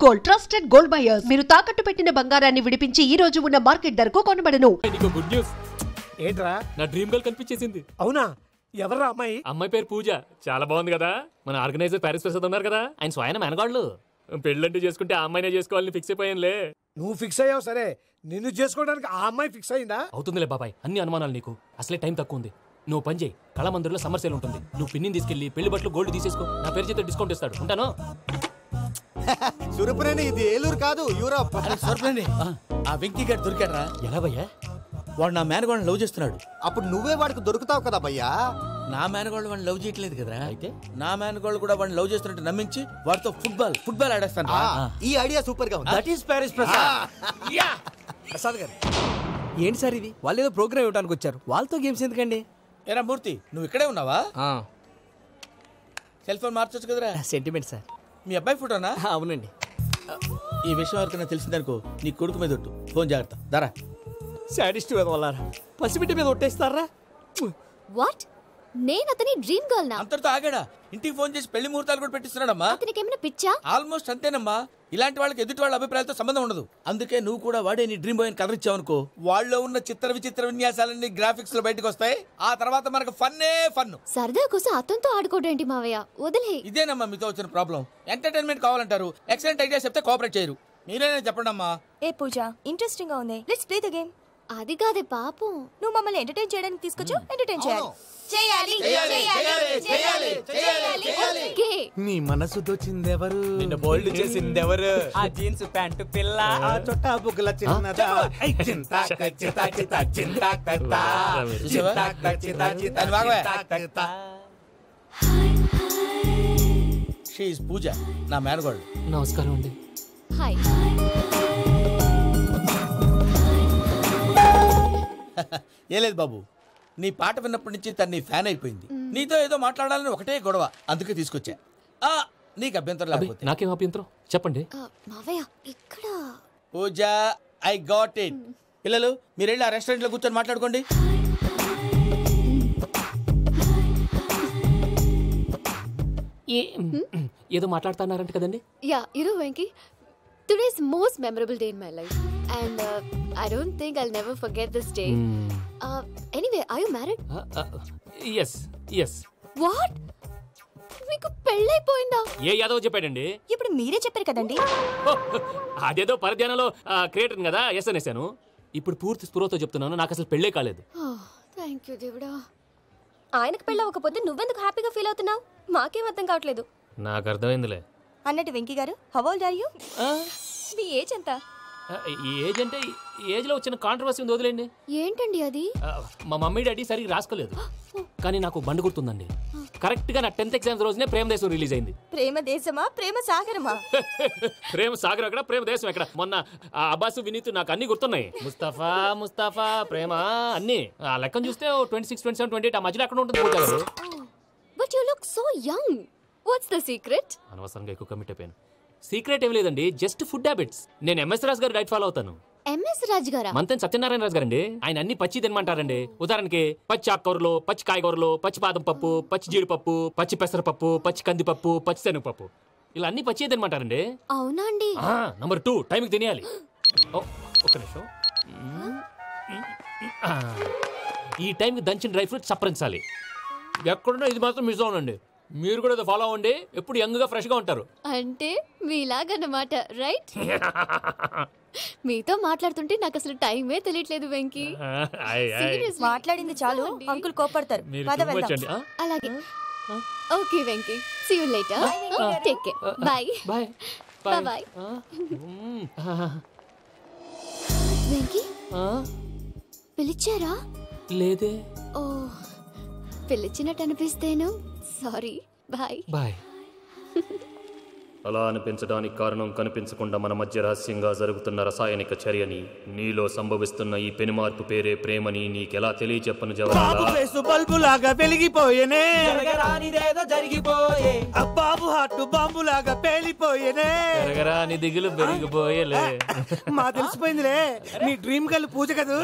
Gold, trusted gold buyers. మీరు తాకట్టు పెట్టిన బంగారాన్ని విడిపించి ఈ రోజు ఉన్న మార్కెట్ ధరకు కొనబడను. నీకు గుడ్ న్యూస్. ఏంట్రా? నా డ్రీమ్ గర్ల్ కనిపించేసింది. అవునా? ఎవరా అమ్మాయి? అమ్మాయి పేరు పూజ. చాలా బాగుంది కదా. మన ఆర్గనైజర్ ప్యారిస్ ప్రసాద్ ఉన్నారు కదా, ఆయన స్వయం మెనగాళ్ళు. పెళ్ళంటూ చేసుకుంటే ఆ అమ్మాయినే చేసుకోవాలని ఫిక్స్ అయిపోయానులే. నువ్వు ఫిక్స్ అయ్యావు సరే, నిన్ను చేసుకోవడానికి ఆ అమ్మాయి ఫిక్స్ అయిందా? అవుతుందిలే బాబాయ్, అన్ని అనుమానాలు నీకు. అసలే టైం తక్కువ ఉంది. నువ్వు పని చేయి, కళామందిర్లో సమ్మర్ సేల్ ఉంటుంది. నువ్వు పిన్నిని తీసుకెళ్లి పెళ్లి బట్టలు గోల్డ్ తీసేసుకో. నా పేరు చేత డిస్కౌంట్ ఇస్తాడు. ఉంటాను. సురపురేని ఇది ఏలూరు కాదు, యూరోప్. సురపురేని ఆ వెంకీ గారు దొరికాడరా? ఎలా భయ్యా? వాడు నా మేనగోళ్ళని లవ్ చేస్తున్నాడు. అప్పుడు నువ్వే వాడికి దొరుకుతావు కదా భయ్యా. నా మేనగోళ్ళు వాడిని లవ్ చేయట్లేదు కదరా. అయితే నా మేనగోళ్ళు కూడా వాడిని లవ్ చేస్తున్నట్టు నమ్మించి వాడితో ఫుట్బాల్ ఆడేస్తాను. ఈ ఐడియా సూపర్ గా ఉంది. That is Paris Prasad. Prasad గారు ఏంటి సార్ ఇది? వాళ్ళు ఏదో ప్రోగ్రామ్ ఇవ్వడానికి వచ్చారు, వాళ్ళతో గేమ్స్ ఎందుకండి? ఏరా మూర్తి, నువ్వు ఇక్కడే ఉన్నావా? సెల్ ఫోన్ మార్చొచ్చు కదరా. Sentiment sir. మీ అబ్బాయి ఫోటోనా? అవునండి. ఈ విషయం ఎవరికైనా తెలిసిందనుకో నీ కొడుకు మీద ఒట్టు. ఫోన్ జాగ్రత్త. దారా సాడిస్ట్ మీద వాళ్ళారా? పసిబిడ్డ మీద ఒట్టేస్తారా? వాట్? నేను అతని డ్రీమ్ గర్ల్ నా? అంతటితో ఆగాడా? ఇంటికి ఫోన్ చేసి పెళ్లి ముహూర్తాలు కూడా పెట్టిస్తున్నాడమ్మా. అతనికి ఏమైనా పిచ్చా? ఆల్మోస్ట్ అంతేనమ్మా. ఇలాంటి వాళ్ళకి ఎదుటి వాళ్ళ అభిప్రాయాలతో సంబంధం ఉండదు. అందుకే నువ్వు కూడా వాడే నీ డ్రీమ్ బాయ్ అని కవర్ ఇచ్చావనుకో, వాళ్ళలో ఉన్న చిత్ర విచిత్ర విన్యాసాలన్నీ గ్రాఫిక్స్ లో బయటకు వస్తాయి. ఆ తర్వాత మనకు ఫన్నే ఫన్. సరదా కోసం అతనితో ఆడుకోవడం మావయ్య, వదిలే. ఇదేనమ్మా మీతో వచ్చిన ప్రాబ్లం. ఎంటర్టైన్మెంట్ కావాలంటారు, ఎక్సలెంట్ ఐడియా చెప్తే కోఆపరేట్ చేయరు. మీరేనా చెప్పండి అమ్మా. ఏ పూజ, ఇంట్రెస్టింగ్ గా ఉంది, లెట్స్ ప్లే ది గేమ్. అది కాదే పాపం, నువ్వు మమ్మల్ని ఎంటర్టైన్ చేయడానికి తీసుకొచ్చు, ఎంటర్టైన్ చేయాలి. నీ మనసు దోచిందెవరు? నిన్ను బోల్డ్ చేసిందెవరు? ఆ జీన్స్ ప్యాంటు పిల్ల, ఆ చొట్టా బుగ్గల చిన్నదా. షీ ఇస్ పూజ, నా మేనగోడు. నమస్కారం అండి. హాయ్. ఏ లేదు బాబు, నీ పాట విన్నప్పటి నుంచి తను నీ ఫ్యాన్ అయిపోయింది. నీతో ఏదో మాట్లాడాలని ఒకటే గొడవ, అందుకే తీసుకొచ్చా. నీకు అభ్యంతరం లేకపోతే. నాకేం అభ్యంతరం చెప్పండి. మావయ్య ఇక్కడ. పూజ, ఐ గాట్ ఇట్. పిల్లలు మీరు వెళ్ళి ఆ రెస్టారెంట్ లో కూర్చొని మాట్లాడుకోండి. ఏదో మాట్లాడుతున్నారంట కదండి. Yeah, Venky, today's most memorable day in my life, and I don't think I'll never forget this day. Anyway, are you married? yes. What? మీకు పెళ్ళైపోయిందా? ఏ యాదవ్ చెప్పాడండి? ఇప్పుడు మీరే చెప్పారు కదండి. అదేదో పరధ్యానంలో క్రియేటర్ కదా ఎస్ అనేసాను. ఇప్పుడు పూర్తి స్పృహతో చెప్తున్నాను, నాకు అసలు పెళ్ళే కాలేదు. థ్యాంక్ యూ దేవుడా. ఆయనకు పెళ్ళవకపోతే నువ్వెందుకు హ్యాపీగా ఫీల్ అవుతున్నావు? మాకేం అర్థం కావట్లేదు. నాకు అర్థమైందిలే. అన్నట్టు Venky garu, how old are you? మీ ఏజ్ ఎంత? ఏజ్ అంటే ఏజ్ లో వచ్చిన కాంట్రవర్సీ ఉంది, వదిలేండి. ఏంటండి అది? మా మమ్మీ డాడీ సరిగ్గా రాసుకోలేదు, కానీ నాకు బండి గుర్తుందండి. కరెక్ట్ గా నా 10th ఎగ్జామ్స్ రోజునే ప్రేమ దేశం రిలీజ్ అయింది. ప్రేమ దేశమా, ప్రేమ సాగరమా? ప్రేమ సాగరం ఎక్కడ, ప్రేమ దేశం ఎక్కడ? మొన్న అబ్బాసు వినీత్ నాకు అన్ని గుర్తున్నాయి. ముస్తఫా ప్రేమ అన్ని ఆ లెక్కను చూస్తే 26, 27, 28 ఆ మధ్యలో ఎక్కడ ఉంటుంది. But you look so young. What's the secret? అనవసరంగా ఎక్కువ కమిట్ అయిపోయాను. సీక్రెట్ ఏం లేదండి, జస్ట్ ఫుడ్ హ్యాబిట్స్. నేను ఎంఎస్ రాజు గారు డైట్ ఫాలో అవుతాను. ఎంఎస్ రాజు గారా? మంతెన్ సత్యనారాయణ రాజు గారండి. ఆయన అన్ని పచ్చి తినమంటారండి. ఉదాహరణకి పచ్చి ఆకుకూరలు, పచ్చి కాయగూరలు, పచ్చి బాదం పప్పు, పచ్చి జీడిపప్పు, పచ్చి పెసరపప్పు, పచ్చి కందిపప్పు, పచ్చి శనగపప్పు, ఇలా అన్ని పచ్చి తినమంటారండి. అవునా అండి? నంబర్ 2, టైంకి తినేయాలి. ఒక్క నిమిషం. ఈ టైంకి దంచిన డ్రై ఫ్రూట్స్ సప్పరించాలి. ఎక్కడున్నా ఇది మాత్రం మిస్ అవునండి. మీరు కూడా ఇది ఫాలో అవ్వండి, ఎప్పుడు యంగ్ గా ఫ్రెష్ గా ఉంటారు. అంటే మీలాగన్నమాట, రైట్? మీతో మాట్లాడుతుంటే నాకు అసలు టైమే తెలియట్లేదు వెంకీ. మాట్లాడింది చాలు, అంకుల్ కోపడతారు. అలాగే. Okay Venky, see you later. Take care. Bye bye bye. Venky, పిలిచారా? లేదే. ఓ, పిలిచినట్టు అనిపిస్తేను సారీ. Bye bye. అలా అనిపించడానికి కారణం కనిపించకుండా మన మధ్య రహస్యంగా జరుగుతున్న రసాయనిక చర్యని, నీలో సంభవిస్తున్న ఈ పెనుమార్పు పేరే ప్రేమని నీకెలా తెలియచెప్పను జవరాలా? బల్బులాగా వెలిగిపోయేనే, జరిగిపోయే బాబు హార్ట్ బాంబులాగా పేలిపోయేనే, నీ దిగులు పెరిగిపోయేలే. మా తెలిసిపోయిందిలే, నీ డ్రీమ్ గర్ల్ పూజ కదా.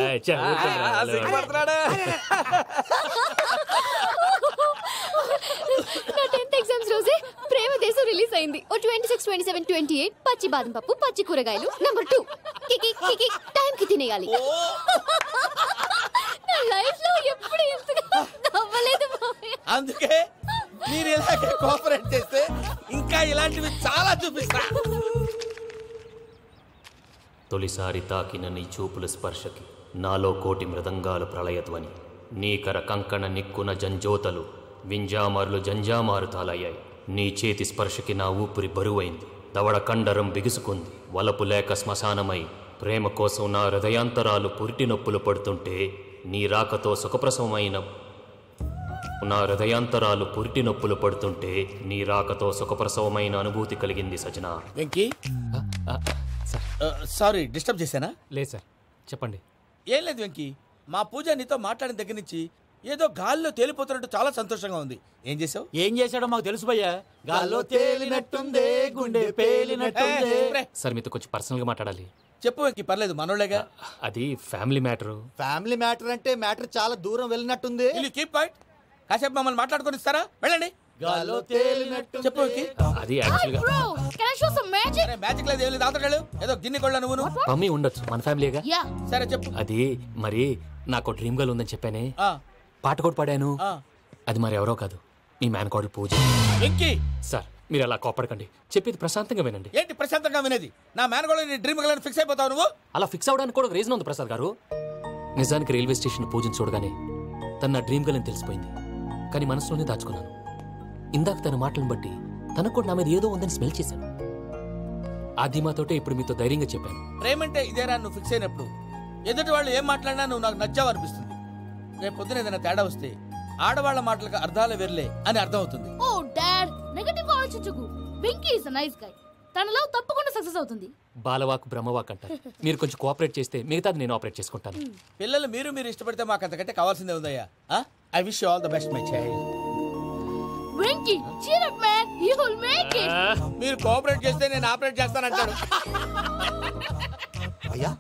నా 10th ఎగ్జామ్స్ రోజే ప్రేమ దేశం రిలీజ్ అయింది. ఓ 26, 27, 28 పచ్చి బాదం పప్పు, పచ్చి కూరగాయలు. నంబర్ 2 కికి కికి టైం కి తినేయాలి. నా లైఫ్ లో ఎప్పుడు ఇంతగా నవ్వలేదు మామయ్య. అందుకే మీరు ఇలాగే కోఆపరేట్ చేస్తే ఇంకా ఇలాంటివి చాలా చూపిస్తా. తొలిసారి తాకిన నీ చూపుల స్పర్శకి నాలో కోటి మృదంగాలు ప్రళయధ్వని. నీకర కంకణ నిక్కున జంజోతలు వింజామారులు జంజామారు తాలయ్యాయి. నీ చేతి స్పర్శకి నా ఊపిరి బరువైంది. దవడ కండరం బిగుసుకుంది. వలపు లేక శ్మశానమై ప్రేమ కోసం నా హృదయాంతరాలు పురిటి నొప్పులు పడుతుంటే నీ రాకతో సుఖప్రసవమైన అనుభూతి కలిగింది సజనా. వెంకీ సారీ డిస్టర్బ్ చేశానా? లేదు సార్, చెప్పండి. ఏం లేదు వెంకీ, మా పూజ నీతో మాట్లాడిన దగ్గర నుంచి ఏదో గాల్లో తేలిపోతున్నట్టు చాలా సంతోషంగా ఉంది. ఏం చేసావు? ఏం చేశాడో మాకు తెలుసు భయ్యా. గాల్లో తేలినట్టుందే, గుండె పేలినట్టుందే. సార్ మీతో కొంచెం పర్సనల్గా మాట్లాడాలి. చెప్పు వెంకీ, పర్లేదు మనోళ్ళేగా. అది ఫ్యామిలీ మ్యాటర్. ఫ్యామిలీ మ్యాటర్ అంటే మ్యాటర్ చాలా దూరం వెళ్ళినట్టుంది. Keep point. కాసేపు మమ్మల్ని మాట్లాడుకొని ఇస్తారా? వెళ్ళండి. గాల్లో తేలినట్టు చెప్పు వెంకీ. అది యాక్చువల్గా మ్యాజిక్ లేదు, ఏం లేదు. ఆతడాడు ఏదో గిన్నె కొళ్ళ నువ్వు. మమ్మీ ఉండొచ్చు, మన ఫ్యామిలీగా. సరే చెప్పు. అది మరి నాకు డ్రీమ్ గర్ల్ ఉందని చెప్పానే, పాట కూడా పాడాను. అది మరి ఎవరో కాదు, మీ మేనకోడలు పూజ. వెంకీ సార్ మీరు అలా కోపడకండి, చెప్పేది ప్రశాంతంగా వినండి. ఏంటి ప్రశాంతంగా వినేది? నా మేనకోడలు నీ డ్రీమ్ గర్ల్ ఫిక్స్ అయిపోతావు నువ్వు. అలా ఫిక్స్ అవడానికి కూడా రీజన్ ఉంది ప్రసాద్ గారు. నిజానికి రైల్వే స్టేషన్ పూజను చూడగానే తన నా డ్రీమ్ గర్ల్ అని తెలిసిపోయింది. కానీ మనసులోనే దాచుకున్నాను. ఇందాక తన మాటలను బట్టి తనకు కూడా నా మీద ఏదో ఉందని స్మెల్ చేశాను. ఆ ధీమాతోటే ఇప్పుడు మీతో ధైర్యంగా చెప్పాను. ప్రేమంటే ఇదేరా నువ్వు ఫిక్స్ అయినప్పుడు. ఎదుటి వాళ్ళు ఏం మాట్లాడినా నువ్వు నాకు నచ్చావు అనిపిస్తుంది. రేపు పొద్దున ఏదైనా తేడా వస్తే ఆడవాళ్ల మాటలకు అర్థాలు వెర్లే అని అర్థం అవుతుంది. ఓ డాడ్, నెగటివ్ గా ఆలోచించకు. Venky is a nice guy. తన లవ్ తప్పకుండా సక్సెస్ అవుతుంది. బాలవాక్ బ్రహ్మవాక్ అంటారు. మీరు కొంచెం కోఆపరేట్ చేస్తే మిగతాది నేను ఆపరేట్ చేసుకుంటాను. పిల్లలు మీరు ఇష్టపడితే మాకు అంతకంటే కావాల్సిందే ఉందయ్యా. I wish you all the best my child. Venky cheer up man, you will make it. మీరు కోఆపరేట్ చేస్తే నేను ఆపరేట్ చేస్తానంటాడు. అయ్యా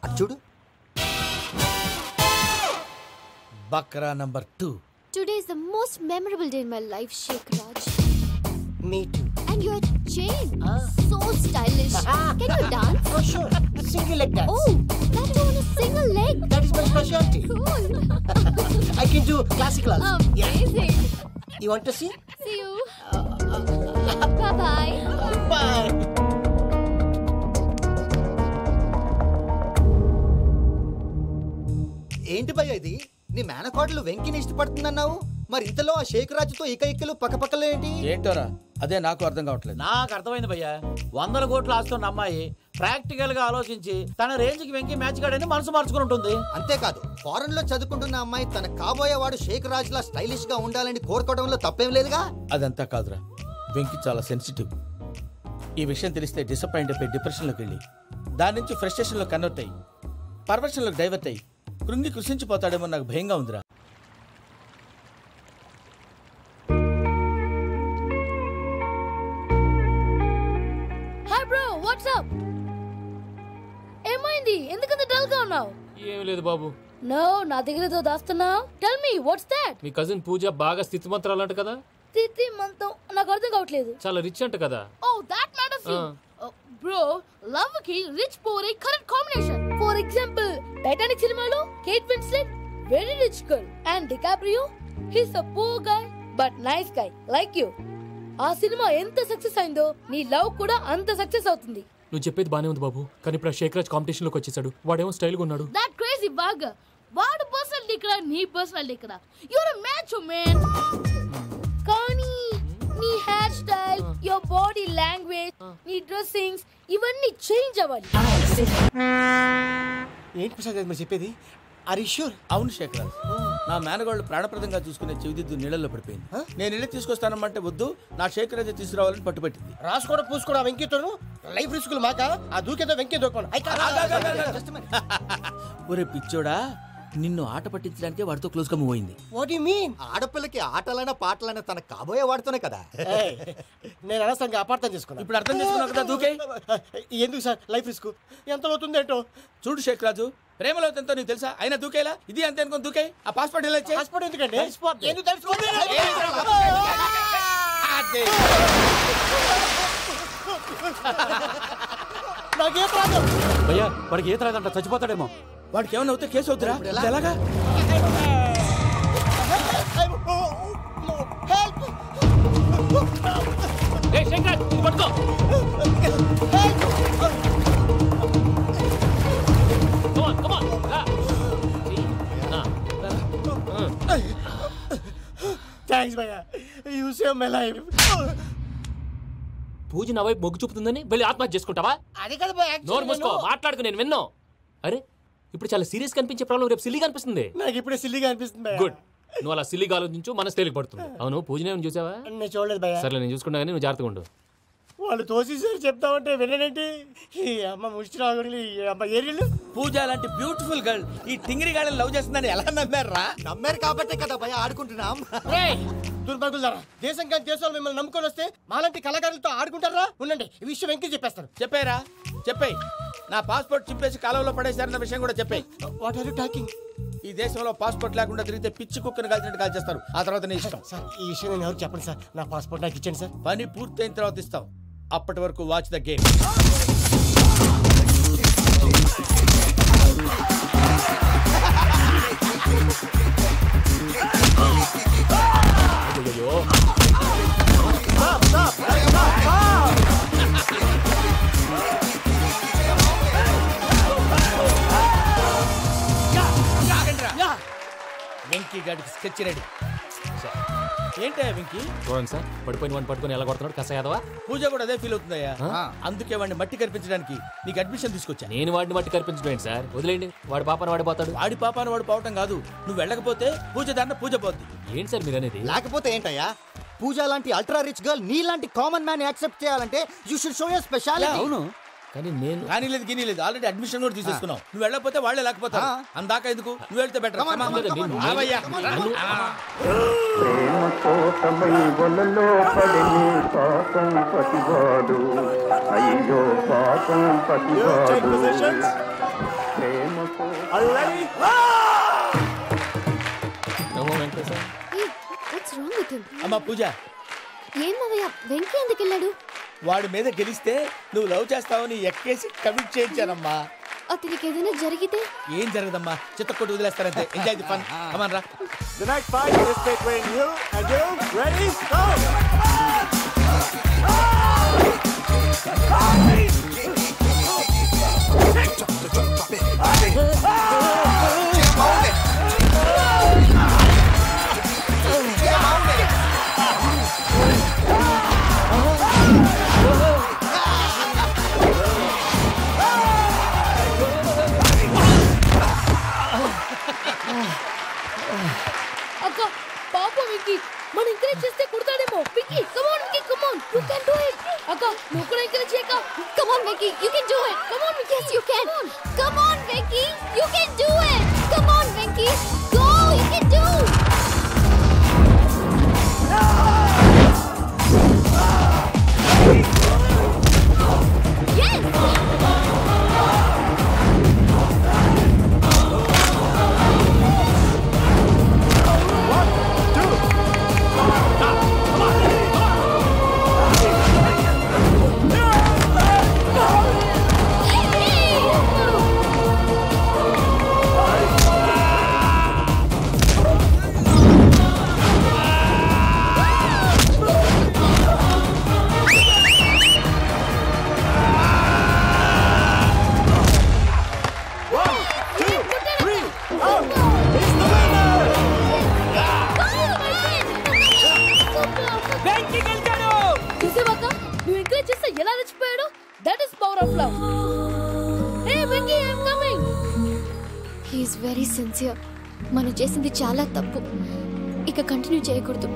అటు చూడు. Bakra number 2. Today is the most memorable day in my life, Sheikh Raj. Me too. And your chain, so stylish. Can you dance? Oh sure, single leg dance. Oh, that too on a single leg. That is my specialty. Cool. I can do classical also. Amazing. You want to see? See you. Bye-bye. Bye. ఏంటి భయ్య ఇది? నీ మేనకోడలు వెంకిని ఇష్టపడుతుందన్నావు, మరి ఇంతలో ఆ షేక్ రాజుతో ఇకలు పక్కపక్కలో ఏంటి? ఏంటోరా అదే నాకు అర్థం కావట్లేదు. నాకు అర్థమైంది భయ్యా. 100 కోట్లు ఆస్తున్న అమ్మాయి ప్రాక్టికల్ గా ఆలోచించి తన రేంజ్ కి వెంకీ మ్యాచ్ గాడని మనసు మార్చుకుని ఉంటుంది. అంతేకాదు, ఫారెన్ లో చదువుకుంటున్న అమ్మాయి తన కాబోయేవాడు షేక్ రాజ్ లా స్టైలిష్ గా ఉండాలని కోరుకోవడంలో తప్పేం లేదుగా. అదంతా కాదురా, వెంకీ చాలా సెన్సిటివ్. ఈ విషయం తెలిస్తే డిసప్పాయింట్ అయిపోయి డిప్రెషన్లోకి వెళ్ళి దాని నుంచి ఫ్రస్ట్రేషన్లో కన్వర్ట్ అయ్యి పర్వర్షన్లోకి డైవర్ట్ అయ్యి కృంగి కృషించిపోతాడేమో నాకు భయంగా ఉందిరా. Hi bro, what's up? ఏమైంది? ఎందుకంత డల్ గా ఉన్నావు? ఏం లేదు బాబు. నో, నా దగ్గర ఏదో దాస్తున్నావు. Tell me what's that? మీ కజిన్ పూజ బాగా స్థితిమంతరాలు అంట కదా. స్థితి మంతం నాకు అర్థం కావట్లేదు. చాలా రిచ్ అంట కదా. Oh that matters you. Bro, love కి rich poor a correct combination. For example Titanic సినిమాలో Kate Winslet very rich girl and DiCaprio he's a poor guy but nice guy like you. ఆ సినిమా ఎంత success అయిందో నీ love కూడా అంత success అవుతుంది. నువ్వు చెప్పేది బానే ఉంది బాబు, కానీ ఇప్పుడు షేక్ రాజ్ కాంపిటీషన్ లోకి వచ్చేసాడు. వాడేమో స్టైల్ గా ఉన్నాడు. That crazy bag. వాడు పర్సనాలిటీ ఇక్కడ, నీ పర్సనాలిటీ ఇక్కడ. You're a match man. కానీ నీ hair style, your body language, నీ డ్రెస్సింగ్స్ ఇవన్నీ చేంజ్ అవ్వాలి. ఏంటి ప్రసాద్ గారు మీరు చెప్పేది? Are you sure? అవును శేఖర్, నా మేనగోళ్ళు ప్రాణప్రదంగా చూసుకునే చెవిదిద్దు నీళ్ళల్లో పడిపోయింది. నేను ఇల్లు తీసుకొస్తానమ్మంటే వద్దు, నా శేఖర్ అయితే తీసుకురావాలని పట్టుబట్టింది. రాసుకోవడం పూసుకోవడం వెంకీతోను లైఫ్ రిస్కులు మాక. ఆ దూకేదో వెంకీ దూకోండి. ఒరే పిచ్చోడా, నిన్ను ఆట పట్టించడానికి వాడితో క్లోజ్ గా మూవ్ అయింది. What you mean? ఆడపిల్లకి ఆటలైనా పాటలైనా తన కాబోయే వాడుతూనే కదా. నేను అనవసరంగా అపార్థం చేసుకున్నా. ఇప్పుడు అర్థం చేసుకున్నావు కదా దూకే. ఎందుకు సార్ లైఫ్ రిస్క్? ఎంత అవుతుంది ఏంటో చూడు శేఖర్ రాజు, ప్రేమలో ఎంతో నీకు తెలుసా? అయినా దూకేలా? ఇది అంతే అనుకుని దూకే. ఆ పాస్పోర్ట్ ఎలా ఇచ్చే? పాస్పోర్ట్ ఎందుకండి? ఎందుకు తెలుసుకో. నాకేం రాదు. భయ్యా వాడికి ఈత రాదంట, చచ్చిపోతాడేమో. వాడికి ఏమైనా అవుతే కేసు అవుతురా? ఎలాగా? థ్యాంక్స్ భయ్యా, యూ సేవ్ మై లైఫ్. పూజ నా వైపు మొగ్గు చూపుతుందని వెళ్ళి ఆత్మహత్య చేసుకుంటావా? అది కదా భయ్యా, నోరు మూసుకో, మాట్లాడుకు, నేను విన్నాను. అరే ఇప్పుడు చాలా సీరియస్ కనిపించే ప్రాబ్లం రేపు సిల్లీగా అనిపిస్తుంది. నాకు ఇప్పుడే సిల్లిగా అనిపిస్తుంది భయ్యా. గుడ్, నువ్వు అలా సిల్లీగా ఆలోచించు, మనసు తేలిక పడుతుంది. అవును పూజనే చూసావా? నేను చూడలేదు భయ్యా. సర్లే నేను చూసుకుంటా కానీ నువ్వు జాగ్రత్తగా ఉండు. వాళ్ళు తోసేసారు చెప్తామంటే విననేంటి? ఈ అమ్మ ముష్టి రాగుడి, ఈ అమ్మ ఏరియలు. పూజ లాంటి బ్యూటిఫుల్ గర్ల్ ఈ టింగిరి గాళ్ళని లవ్ చేస్తుందని ఎలా నమ్మారా? నమ్మారు కాబట్టే కదా భయ ఆడుకుంటున్నాం. దుర్భగులారా, దేశం కానీ దేశాలు మిమ్మల్ని నమ్ముకొని వస్తే మాలాంటి కళాకారులతో ఆడుకుంటారా? ఉండండి, ఈ విషయం వెంకీ చెప్పేస్తాను. చెప్పారా? చెప్పేయ్. నా పాస్పోర్ట్ చింపేసి కాలంలో పడేశారన్న విషయం కూడా చెప్పేయ్. What are you talking? ఈ దేశంలో పాస్పోర్ట్ లేకుండా తిరిగితే పిచ్చి కుక్కను కాల్చినట్టు కాల్చేస్తారు. ఆ తర్వాత నీ ఇష్టం. సార్ ఈ విషయం నేను ఎవరు చెప్పండి సార్. నా పాస్పోర్ట్ నాకు ఇచ్చేయండి సార్. పని పూర్తయిన తర్వాత ఇస్తాం. అప్పటి వరకు వాచ్ ద గేమ్. వెంకీ గాడికి స్కెచ్ రెడీ. ఏంటయ్యా వెంకీ? చూడండి సార్, పడిపోయిన వాడిని పట్టుకొని ఎలా కొడుతున్నాడు కస యాదవా. పూజ కూడా అదే ఫీల్ అవుతుందయ్యా. అందుకే వాడిని మట్టి కనిపించడానికి నీకు అడ్మిషన్ తీసుకొచ్చా. నేను వాడిని మట్టి కనిపించడం సార్, వదిలేండి. వాడి పాపను వాడిపోతాడు. వాడి పాపాను వాడు పోవటం కాదు, నువ్వు వెళ్ళకపోతే పూజ దాన్న పూజ పోద్ది. ఏంటి సార్ మీరు అనేది? లేకపోతే ఏంటయ్యా? పూజ లాంటి అల్ట్రా రిచ్ గర్ల్ నీ లాంటి కామన్ మ్యాన్ యాక్సెప్ట్ చేయాలంటే you should show your speciality. అవును, కానీ నేను కానీ లేదు గిని లేదు, ఆల్రెడీ అడ్మిషన్ కూడా తీసేసుకున్నావు. నువ్వు వెళ్ళకపోతే వాళ్ళే లేకపోతే అందాక ఎందుకు? నువ్వు వెళ్తే బెటర్. ప్రేమ కోసమై వలలో పడిని పాపం పతివాడు, అయ్యో పాపం పతివాడు. ప్రేమ అమ్మా పూజ, ఏమవయ్యా వెంకీ ఎందుకు వెళ్ళాడు? వాడి మీద గెలిస్తే నువ్వు లవ్ చేస్తావని ఎక్కేసి కమిట్ చేయించానమ్మా. అతనికి ఏదైనా జరిగితే? ఏం జరగదమ్మా, చిత్తకొట్టు వదిలేస్తారంతే. Enjoy the fun. కమాన్ రా. The next fight is between you and you. Ready? Go! అక్క పాపం విక్కీ, మనం ఎంకరేజ్ చేస్తే కుడతాడేమో. Vicky come on, Vicky come on, you can do it. అక్క నువ్వు కూడా ఎంకరేజ్ చేయక. Come on Vicky, you can do it. Come on Vicky, yes you can. Come on Vicky, you can do it. Come on Vicky, go, you can do. Yes. చూసావక్క, నువ్వు ఎంకరేజ్ చేస్తే ఎలా రెచ్చిపోయాడు. That is power of love. Hey Venky, I am coming. He is very sincere. మనం చేసింది చాలా తప్పు, ఇక కంటిన్యూ చేయకూడదు.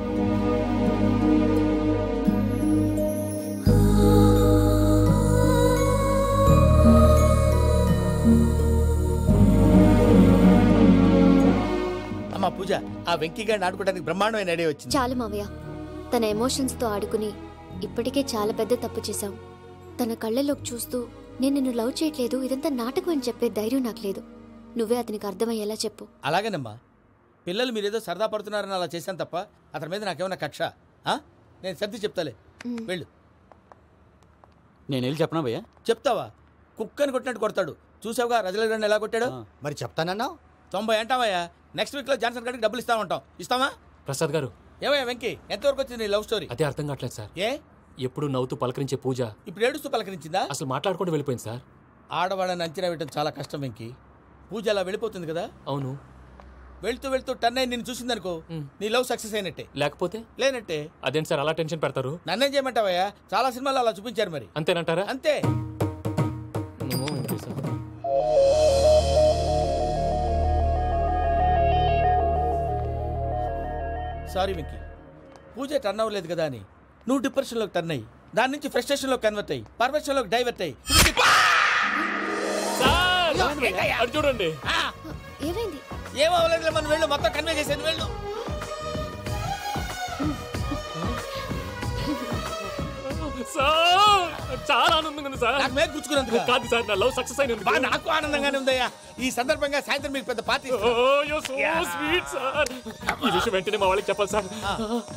అమ్మా పూజ, ఆ వెంకీ గారిని ఆడుకోవడానికి బ్రహ్మాండమైన ఐడియా వచ్చింది. చాలు మావయ్య, తన ఎమోషన్స్ తో ఆడుకుని ఇప్పటికే చాలా పెద్ద తప్పు చేశావు. తన కళ్ళలోకి చూస్తూ నేను నిన్ను లవ్ చేయట్లేదు, ఇదంతా నాటకం అని చెప్పే ధైర్యం నాకు లేదు. నువ్వే అతనికి అర్థమయ్యేలా చెప్పు. అలాగేనమ్మా, పిల్లలు మీరేదో సరదా పడుతున్నారని అలా చేశాను తప్ప అతని మీద నాకేమన్నా కక్ష? నేను సర్ది చెప్తాలే, వెళ్ళు. నేను వెళ్ళి చెప్పనా భయ్యా? చెప్తావా? కుక్కని కొట్టినట్టు కొడతాడు. చూసావుగా రజల గండి ఎలా కొట్టాడు? మరి చెప్తానన్నావు. 90 అంటావయ్యా. నెక్స్ట్ వీక్ లో జాన్సన్ గారికి డబ్బులు ఇస్తామంటాం. ఇస్తావా? ప్రసాద్ గారు, ఏమయ్యా వెంకీ, ఎంతవరకు వచ్చింది నీ లవ్ స్టోరీ? అదే అర్థం కావట్లేదు సార్. ఏ ఎప్పుడు నవ్వుతూ పలకరించే పూజ ఇప్పుడు ఏడుస్తూ పలకరించిందా? అసలు మాట్లాడుకుంటూ వెళ్ళిపోయింది సార్. ఆడవాళ్ళని అంచనా వేయడం చాలా కష్టం వెంకీ. పూజ అలా వెళ్ళిపోతుంది కదా. అవును. వెళ్తూ వెళ్తూ టర్న్ అయి నిన్ను చూసిందనుకో, నీ లవ్ సక్సెస్ అయినట్టే. లేకపోతే లేనట్టే. అదేంటి సార్ అలా టెన్షన్ పెడతారు? నన్నేం చేయమంటావయ్యా? చాలా సినిమాలు అలా చూపించారు. మరి అంతేనంటారా? అంతే. సారీ వెంకీ, పూజ టర్న్ అవ్వలేదు కదా అని నువ్వు డిప్రెషన్లోకి టర్న్ అయ్యి, దాని నుంచి ఫ్రస్ట్రేషన్లోకి కన్వర్ట్ అయ్యి, పర్వర్షన్లోకి డైవర్ట్ అయ్యి. చూడండి ఏమైంది? ఏమవ్వలేదు, మనం వెళ్ళు, మొత్తం కన్వే చేసేది. వెళ్ళు. చాలా ఆనందంగా ఉంది సార్. నాకు మీద గుచ్చుకున్నందుకు కాదు సార్, నా లవ్ సక్సెస్ అయినందుకు. నాకు ఆనందంగానే ఉందయ్యా. ఈ సందర్భంగా సాయంత్రం మీకు పెద్ద పార్టీ. Sweet sir. ఈ విషయం వెంటనే మా వాళ్ళకి చెప్పాలి సార్.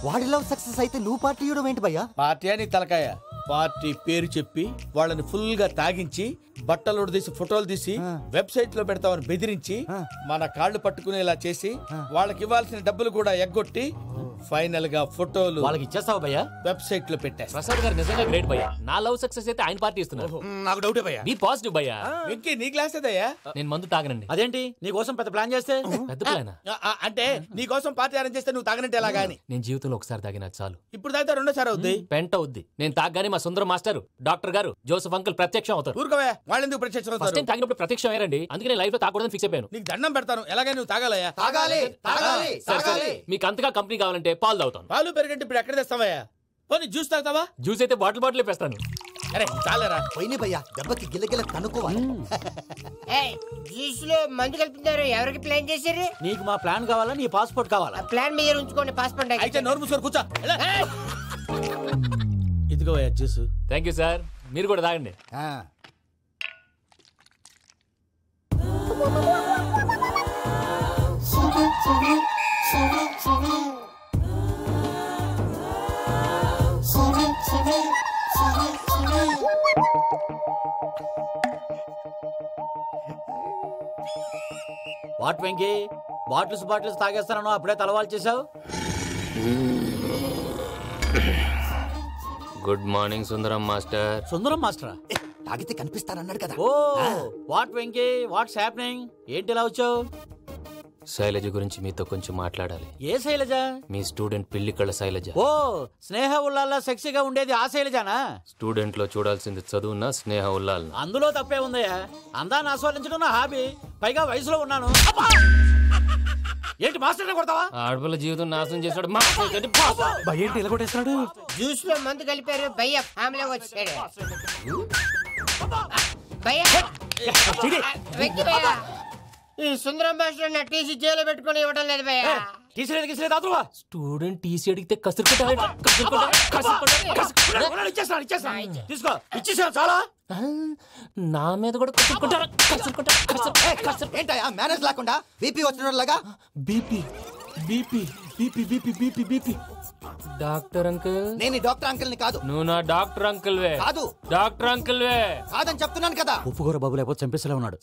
వాడి లవ్ సక్సెస్ అయితే నువ్వు పార్టీ ఇవ్వడం ఏంటి భయ్యా? పార్టీ అని తలకాయ. పార్టీ పేరు చెప్పి వాళ్ళని ఫుల్ గా తాగించి, బట్టలు తీసి ఫోటోలు తీసి వెబ్సైట్ లో పెడతామని బెదిరించి, మన కాళ్ళు పట్టుకునేలా చేసి, వాళ్ళకి ఇవ్వాల్సిన డబ్బులు కూడా ఎగ్గొట్టి, ఫైనల్ గా ఫోటోలు వాళ్ళకి ఇచ్చేస్తావా భయ్యా? వెబ్సైట్ లో పెట్టేస్తా. ప్రసాద్ గారు నిజంగా గ్రేట్ భయ్యా. నా లవ్ సక్సెస్ అయితే ఆయన పార్టీ ఇస్తున్నారు. నాకు డౌటే భయ్యా. బీ పాజిటివ్ భయ్యా. వెంకీ నీ గ్లాస్ ఏదయ్యా? నేను మందు తాగనండి. అదేంటి నీ కోసం పెద్ద ప్లాన్ చేస్తే? పెద్ద ప్లాన్ అంటే నీ కోసం పార్టీ అరేంజ్ చేస్తే నువ్వు తాగనంటే ఎలాగా అని. నేను జీవితంలో ఒకసారి తాగినా చాలు. ఇప్పుడు తాగితే రెండోసారి అవుద్ది. పెంట అవుద్ది. నేను తాగగానే మా సుందరం మాస్టర్, డాక్టర్ గారు, జోసెఫ్ అంకుల్ ప్రత్యక్షం అవుతారు. ఊరుకోవా, వాళ్ళెందుకు ప్రత్యక్షం అవుతారు? ఫస్ట్ టైం తాగినప్పుడు ప్రత్యక్షం అయ్యారండి. అందుకే లైఫ్ లో తాగకూడదని ఫిక్స్ అయిపోయాను. నీకు దండం పెడతాను, ఎలాగే నువ్వు తాగాలయ్యా. తాగాలి తాగాలి తాగాలి. మీకు అంతగా కంపెనీ కావాలంటే పాలు తాగుతాను. పాలు పెరిగంటే ఇప్పుడు ఎక్కడ తెస్తావయ్యా? పోనీ జ్యూస్ తాగుతావా? జ్యూస్ అయితే బాటిల్ వేస్తాను. అరే చాలరా పోయిన భయ్యా, దెబ్బకి గిల్లగిల్ల కనుక్కోవాలి. జ్యూస్ లో మందు కలుపుతున్నారు. ఎవరికి ప్లాన్ చేశారు? నీకు మా ప్లాన్ కావాలా, నీ పాస్పోర్ట్ కావాలా? ప్లాన్ మీద ఉంచుకోండి, పాస్పోర్ట్ అయితే నోరు మూసుకొని కూర్చో. ఇదిగో జ్యూస్. Thank you sir. మీరు కూడా తాగండి. వాట్ వెంకీ, బాటిల్స్ తాగేస్తానో అప్పుడే తలవాలు చేసావు. Good morning Sundaram master. Sundaram మాస్టరా? తాగితే కనిపిస్తానన్నాడు కదా. Oh what Venky, what's happening? ఏంటి ఇలా వచ్చావు? శైలజ గురించి మీతో కొంచెం మాట్లాడాలి. ఏ శైలజ? మీ స్టూడెంట్ పిల్లి కళ్ళ శైలజ. ఓ స్నేహ ఉల్లాల్లో సెక్సీగా ఉండేది ఆ శైలజానా? స్టూడెంట్ లో చూడాల్సింది చదువున్న స్నేహ ఉల్లాల్. అందులో తప్పే ఉందయ్యా. అందాన్ని ఆస్వాదించడం నా హాబీ. పైగా వయసులో ఉన్నాను. ఏంటి మాస్టర్ కొడతావా? ఆడపిల్ల జీవితం నాశనం చేశాడు. ఏంటి ఇలా కొట్టేస్తున్నాడు? జ్యూస్ లో మందు కలిపారు. భయ్య ఫ్యామిలీ వచ్చాడు. భయ్య వెక్కి భయ్య, ఈ సుందరం భాష నా టీసీ జైలు పెట్టుకుని ఇవ్వడం లేదు భయ్య. స్టూడెంట్ టీసీ అడిగితే తీసుకో, ఇచ్చేసా చాలా. నా మీద కూడా ఏంటయ్యా మేనేజ్ లేకుండా బీపీ వచ్చినలాగా? BP BP BP BP BP BP. Doctor uncle, నేను డాక్టర్ అంకుల్ ని కాదు. నువ్వు నా డాక్టర్ అంకుల్ వే. కాదు, డాక్టర్ అంకుల్ వే కాదని చెప్తున్నాను కదా. ఉప్పుకూర బాబు లేకపోతే చంపేసేలా ఉన్నాడు.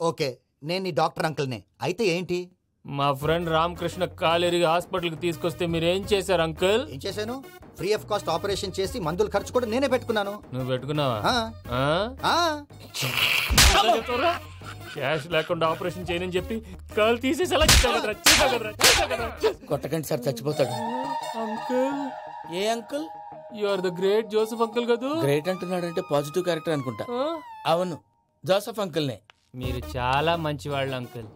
ఓకే, నేను డాక్టర్ అంకుల్ నే. అయితే ఏంటి? మా ఫ్రెండ్ రామకృష్ణ కాలేరికి హాస్పిటల్ కి తీసుకొస్తే మీరేం చేశారు అంకుల్? ఏం చేశాను? ఫ్రీ ఆఫ్ కాస్ట్ ఆపరేషన్ చేసి మందుల ఖర్చు కూడా నేనే పెట్టుకున్నాను. నువ్వు పెట్టుకున్నావా? క్యాష్ లేకుండా ఆపరేషన్ చేయనని చెప్పి కాల్ తీసేసి అలా కొట్టకండి సార్, చచ్చిపోతాడు. అంకుల్. ఏ uncle? You are the great Joseph uncle కదా. గ్రేట్ అంటున్నాడంటే పాజిటివ్ క్యారెక్టర్ అనుకుంటా. అవును, జోసెఫ్ అంకుల్ నే. మీరు చాలా మంచివాళ్ళు అంకుల్.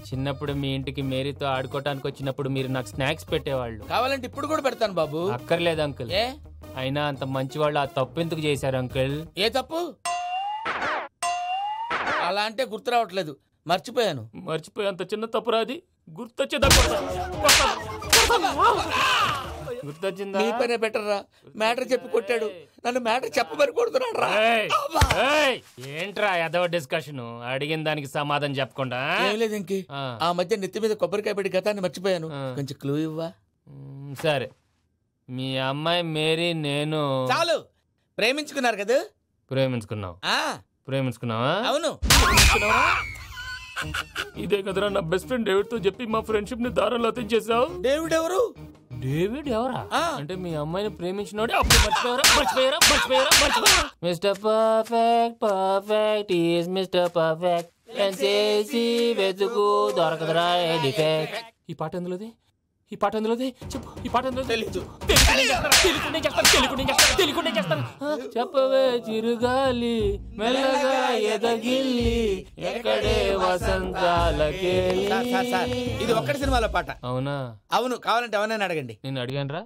చిన్నప్పుడు మీ ఇంటికి మేరీతో ఆడుకోవటానికి వచ్చినప్పుడు మీరు నాకు స్నాక్స్ పెట్టేవాళ్ళు. కావాలంటే ఇప్పుడు కూడా పెడతాను బాబు. అక్కర్లేదు అంకుల్. అయినా అంత మంచివాళ్ళు ఆ తప్పు ఎందుకు చేశారు అంకుల్? ఏ తప్పు? అలా అంటే గుర్తు రావట్లేదు, మర్చిపోయాను. మర్చిపోయేంత చిన్న తప్పురాది గుర్తొచ్చేదా? గుర్తొచ్చిందా? మీ పనే బెటర్ రా. మ్యాటర్ చెప్పి కొట్టాడు, నన్ను మ్యాటర్ చెప్పమని కొడుతున్నాడు రా. ఏంట్రా ఎదవ డిస్కషన్? అడిగిన దానికి సమాధానం చెప్పకుండా. ఏం లేదు ఇంకి, ఆ మధ్య నెత్తి మీద కొబ్బరికాయ పెట్టి గతాన్ని మర్చిపోయాను. కొంచెం క్లూ ఇవ్వా? సరే, మీ అమ్మాయి మేరీ నేను. చాలు, ప్రేమించుకున్నారు కదా? ప్రేమించుకున్నావు. ప్రేమించుకున్నావా? అవును. ఇదే కదరా నా బెస్ట్ ఫ్రెండ్ డేవిడ్ తో చెప్పి మా ఫ్రెండ్షిప్ ని దారంలో తెచ్చేసావు. డేవిడ్ ఎవరు? డేవిడ్ ఎవరా? అంటే మీ అమ్మాయిని ప్రేమించినోడే అప్పుడు మర్చిపోయారా? Mister perfect perfect is mister perfect చేసి వెతుకు దొరకదురా డిఫెక్ట్. ఈ పాట ఎందులోది? చెప్పు. ఈ పాట ఎందులో? చెప్పవే చిరుగాలి మెల్లగా ఎదగిల్లి ఎక్కడే వసంతాలకే. ఇది ఒక్కటి సినిమాలో పాట. అవునా? అవును. కావాలంటే ఎవరైనా అడగండి. నేను అడిగాను.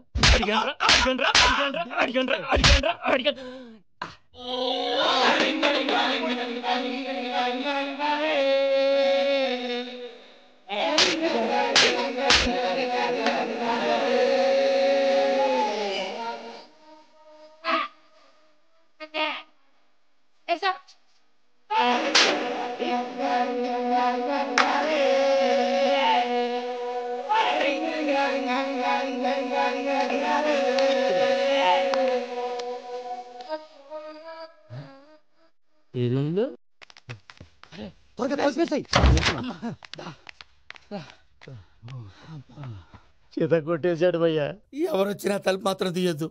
చేత కొట్టేశాడు భయ్యా. ఎవరొచ్చినా తలుపు మాత్రం తీయద్దు.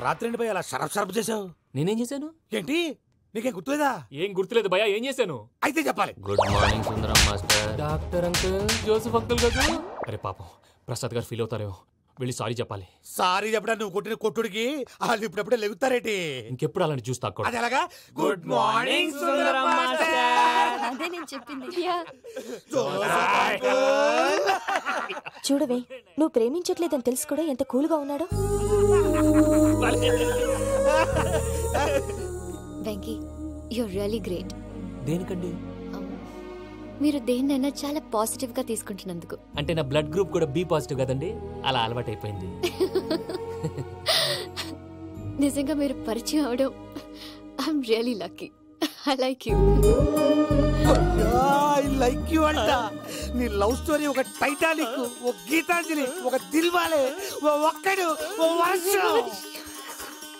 రాత్రి భయ్య అలా షరఫ్ చేసావు. నేనేం చేశాను? ఏంటి నీకేం గుర్తులేదా? ఏం గుర్తులేదు భయ్యా. ఏం చేశాను? అయితే చెప్పాలి. Good morning Sundaram master. Doctor uncle, Joseph uncle కదా. అరే పాపం ప్రసాద్ గారు ఫీల్ అవుతారేమో. వెళ్ళి సారీ చెప్పాలి. సారీ చెప్పడా నువ్వు కొట్టిన కొట్టుడికి వాళ్ళు ఇప్పుడప్పుడే లెగుతారేటి. ఇంకెప్పుడు అలాంటి చూస్తా. అది ఎలాగా? Good morning Sundaram master. అదే నేను చెప్పింది. చూడవే, నువ్వు ప్రేమించట్లేదని తెలుసు కూడా ఎంత కూల్గా ఉన్నాడో. Venky, you're really great. దేనికండి? మీరు దేన్నైనా చాలా పాజిటివ్ గా తీసుకుంటున్నందుకు. అంటే నా బ్లడ్ గ్రూప్ కూడా బి పాజిటివ్ కదండి, అలా అలవాటు అయిపోయింది. నిజంగా మీరు పరిచయం అవడం I'm really lucky. I like you. I like you అంట. నీ లవ్ స్టోరీ ఒక టైటానిక్, ఒక గీతాంజలి, ఒక దిల్వాలే, ఓ ఒక్కడు, ఓ వర్షం.